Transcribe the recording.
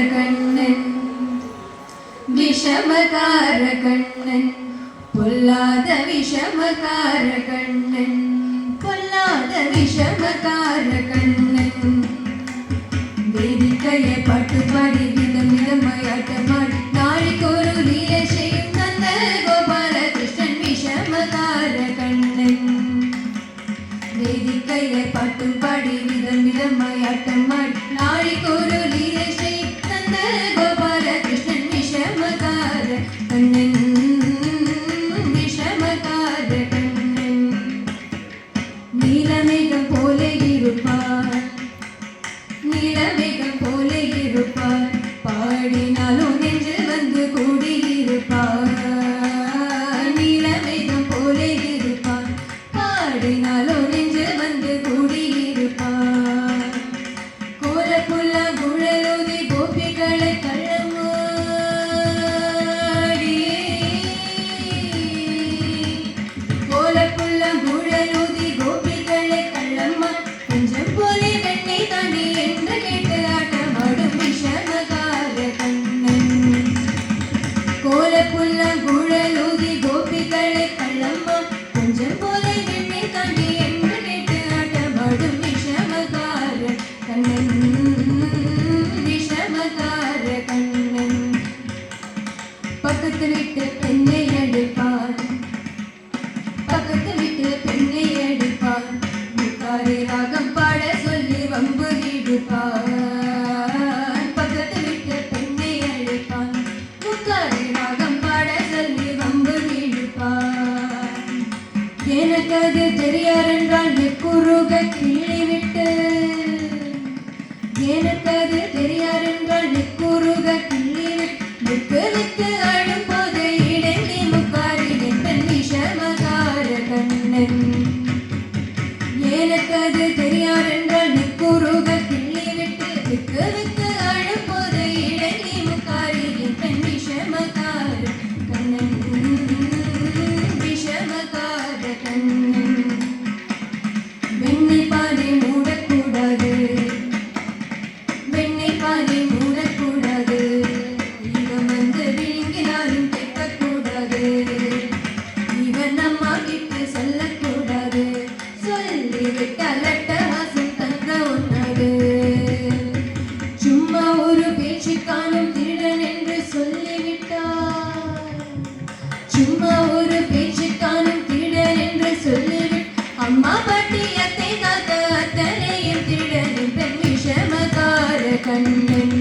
கண்ணன் விஷமகார கண்ணன் பொல்லாத விஷமகார கண்ணன் பொல்லாத விஷமகார கண்ணன் வேதிக்கையை பாட்டு பாடி விதம் விதமாயாட்டமாடி நாளைக்கொரு லீலை செய்யும் நந்த கோபால கிருஷ்ணன் விஷமகார கண்ணன் வேதிக்கையை பாட்டு பாடி விதம் விதமாயாட்டமாடி நாளைக்கொரு லீலை செய்யும் நந்த கோபால கிருஷ்ணன் விஷமகார கண்ணன் விஷமகார கண்ணன் நீலமேகம் போல இருப்பார் நீலமேகம் போல இருப்பார் பாடினாலும் நெஞ்சு வந்து கூடியிருப்பார் நீலமேகம் போல இருப்பார் பாடினாலும் நெஞ்சு வந்து கூடியிருப்பார் கோலப்புள்ள குழலுதி கோபிகளை கள்ளமாடியே கோலப்புள்ள குழலுதி கோபிகளை கள்ளம்மா கொஞ்சம் போலே வெண்ணை தாண்டி என்று கேட்டு ஆட்டமாடும் விஷமகார கண்ணன் கோலப்புள்ள குழலுதி கோபிகளை கள்ளம்மா கொஞ்சம் போலே வெண்ணை தாண்டி என்று கேட்டு ஆட்டமாடும் விஷமகார கண்ணன் விஷமகார கண்ணன் பக்கத்து விட்டு பெண்ணை அடிப்பார் பக்கத்து விட்டு பெண்ணை அடிப்பார் முக்காரி ராகம் பாட சொல்லி வம்பு இடுப்பார் பக்கத்து விட்டு பெண்ணை அடிப்பார் முக்காரி ராகம் பாட சொல்லி வம்பு இடுப்பார் எனக்கு அது தெரியாரென்றால் நெக்குருக கிள்ளி விட்டு எனக்கு அது தெரியாரென்றால் நெக்குருக கிள்ளி விட்டு விட்டு அழும்போது இடங்கி முக்காரி பெண் விஷமகார கண்ணன் எனக்கு அது தெரியாரென்றால் நெக்குருக கிள்ளி விட்டு விட்டு விட்டு அழும்போது இடங்கி முக்காரி பெண் விஷமகார கண்ணன் விஷமகார கண்ணன் வெண்ணை பாதை மூடக்கூடாது வெண்ணை பாதை மூடக்கூடாது இவன் வந்து விழுங்கினாலும் கேட்கக்கூடாது இவன் அம்மா கிட்ட சொல்லக்கூடாது சொல்லிவிட்டால் அட்டகாசம் தங்க ஒன்னாது சும்மா ஒரு பேச்சு காணும் திருடன் என்று சொல்லிவிட்டார் சும்மா ஒரு பேச்சு காணும் திருடன் என்று சொல்லிவிட்டு அம்மா பாட்டி அத்தை தாத்தா அத்தனையும் திருடன் பெண் விஷமகார கண்ணன்